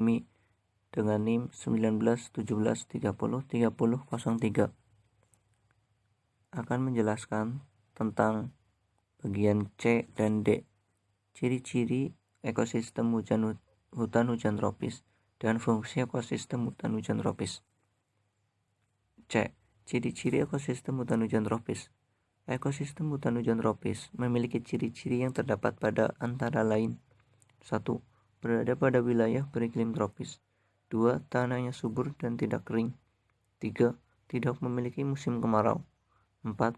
kami dengan NIM 1917303003 akan menjelaskan tentang bagian C dan D, ciri-ciri ekosistem hutan hujan tropis dan fungsi ekosistem hutan hujan tropis. C. Ciri-ciri ekosistem hutan hujan tropis. Ekosistem hutan hujan tropis memiliki ciri-ciri yang terdapat pada antara lain: 1. Berada pada wilayah beriklim tropis. 2. Tanahnya subur dan tidak kering. 3. Tidak memiliki musim kemarau. 4.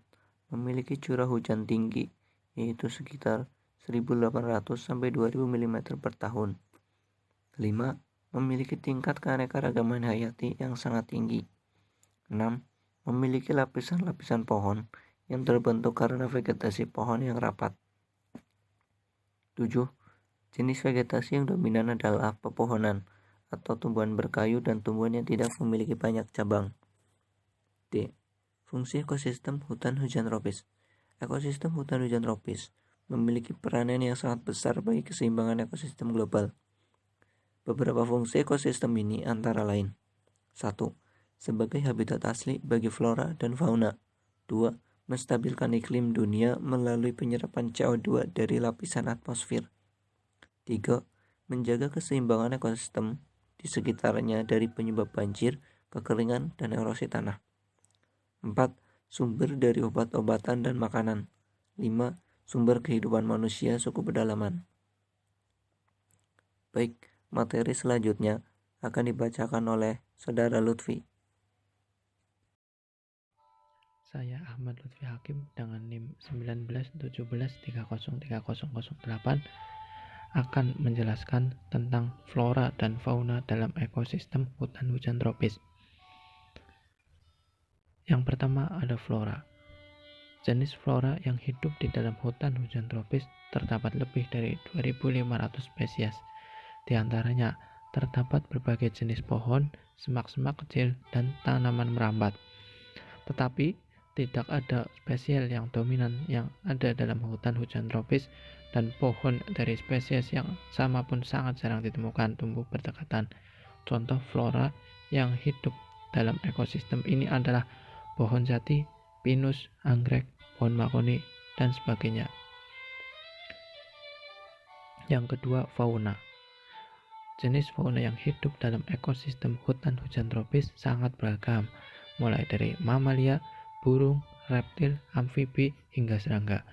Memiliki curah hujan tinggi, yaitu sekitar 1.800 sampai 2.000 mm per tahun. 5. Memiliki tingkat keanekaragaman hayati yang sangat tinggi. 6. Memiliki lapisan-lapisan pohon yang terbentuk karena vegetasi pohon yang rapat. 7. Jenis vegetasi yang dominan adalah pepohonan atau tumbuhan berkayu dan tumbuhan yang tidak memiliki banyak cabang. D. Fungsi ekosistem hutan hujan tropis. Ekosistem hutan hujan tropis memiliki peranan yang sangat besar bagi keseimbangan ekosistem global. Beberapa fungsi ekosistem ini antara lain: 1. Sebagai habitat asli bagi flora dan fauna. 2. Menstabilkan iklim dunia melalui penyerapan CO2 dari lapisan atmosfer. 3. Menjaga keseimbangan ekosistem di sekitarnya dari penyebab banjir, kekeringan, dan erosi tanah. 4. Sumber dari obat-obatan dan makanan. 5. Sumber kehidupan manusia suku pedalaman. Baik, materi selanjutnya akan dibacakan oleh Saudara Lutfi. Saya Ahmad Lutfi Hakim dengan NIM 1917303008 akan menjelaskan tentang flora dan fauna dalam ekosistem hutan hujan tropis. Yang pertama ada flora. Jenis flora yang hidup di dalam hutan hujan tropis terdapat lebih dari 2.500 spesies. Di antaranya terdapat berbagai jenis pohon, semak-semak kecil, dan tanaman merambat. Tetapi tidak ada spesies yang dominan yang ada dalam hutan hujan tropis, dan pohon dari spesies yang sama pun sangat jarang ditemukan tumbuh berdekatan. Contoh flora yang hidup dalam ekosistem ini adalah pohon jati, pinus, anggrek, pohon mahoni, dan sebagainya. Yang kedua, fauna. Jenis fauna yang hidup dalam ekosistem hutan hujan tropis sangat beragam, mulai dari mamalia, burung, reptil, amfibi, hingga serangga.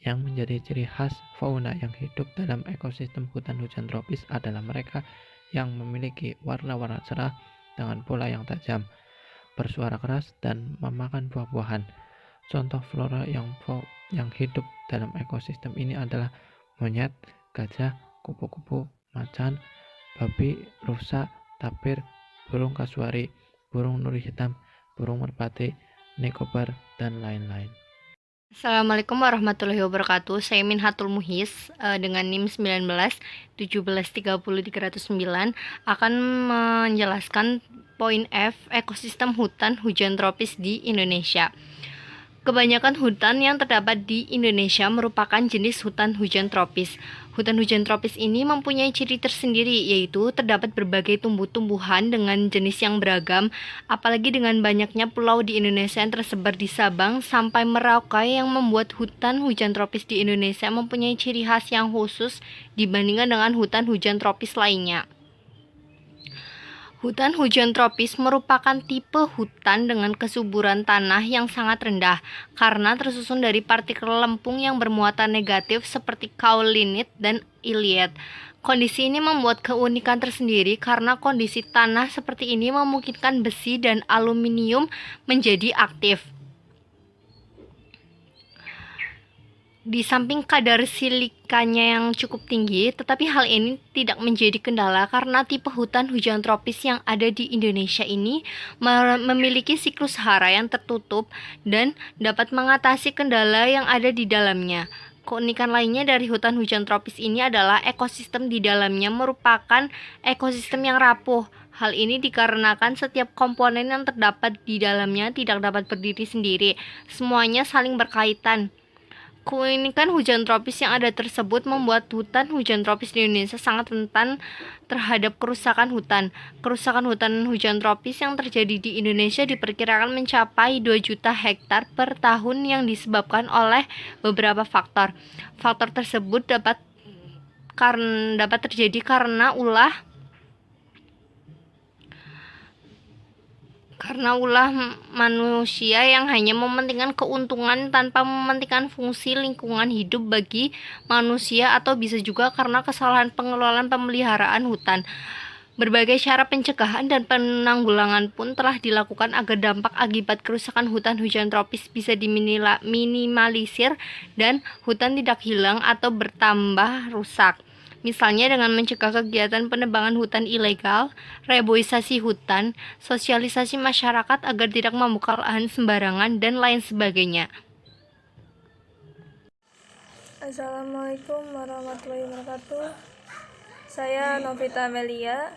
Yang menjadi ciri khas fauna yang hidup dalam ekosistem hutan hujan tropis adalah mereka yang memiliki warna-warna cerah dengan pola yang tajam, bersuara keras, dan memakan buah-buahan. Contoh flora yang hidup dalam ekosistem ini adalah monyet, gajah, kupu-kupu, macan, babi, rusa, tapir, burung kasuari, burung nuri hitam, burung merpati, nekobar, dan lain-lain. Assalamualaikum warahmatullahi wabarakatuh. Saya Minhatul Muhis dengan NIM 1917303009 akan menjelaskan poin F, ekosistem hutan hujan tropis di Indonesia. Kebanyakan hutan yang terdapat di Indonesia merupakan jenis hutan hujan tropis. Hutan hujan tropis ini mempunyai ciri tersendiri, yaitu terdapat berbagai tumbuh-tumbuhan dengan jenis yang beragam, apalagi dengan banyaknya pulau di Indonesia yang tersebar di Sabang sampai Merauke, yang membuat hutan hujan tropis di Indonesia mempunyai ciri khas yang khusus dibandingkan dengan hutan hujan tropis lainnya. Hutan hujan tropis merupakan tipe hutan dengan kesuburan tanah yang sangat rendah karena tersusun dari partikel lempung yang bermuatan negatif seperti kaolinit dan iliet. Kondisi ini membuat keunikan tersendiri karena kondisi tanah seperti ini memungkinkan besi dan aluminium menjadi aktif. Di samping kadar silikanya yang cukup tinggi, tetapi hal ini tidak menjadi kendala karena tipe hutan hujan tropis yang ada di Indonesia ini memiliki siklus hara yang tertutup dan dapat mengatasi kendala yang ada di dalamnya. Keunikan lainnya dari hutan hujan tropis ini adalah ekosistem di dalamnya merupakan ekosistem yang rapuh. Hal ini dikarenakan setiap komponen yang terdapat di dalamnya tidak dapat berdiri sendiri, semuanya saling berkaitan. Keunikan hujan tropis yang ada tersebut membuat hutan hujan tropis di Indonesia sangat rentan terhadap kerusakan hutan. Kerusakan hutan hujan tropis yang terjadi di Indonesia diperkirakan mencapai 2 juta hektar per tahun yang disebabkan oleh beberapa faktor. Faktor tersebut dapat terjadi karena ulah manusia yang hanya mementingkan keuntungan tanpa mementingkan fungsi lingkungan hidup bagi manusia, atau bisa juga karena kesalahan pengelolaan pemeliharaan hutan. Berbagai cara pencegahan dan penanggulangan pun telah dilakukan agar dampak akibat kerusakan hutan hujan tropis bisa diminimalisir dan hutan tidak hilang atau bertambah rusak. Misalnya dengan mencegah kegiatan penebangan hutan ilegal, reboisasi hutan, sosialisasi masyarakat agar tidak membuka lahan sembarangan, dan lain sebagainya. Assalamualaikum warahmatullahi wabarakatuh. Saya Novita Amelia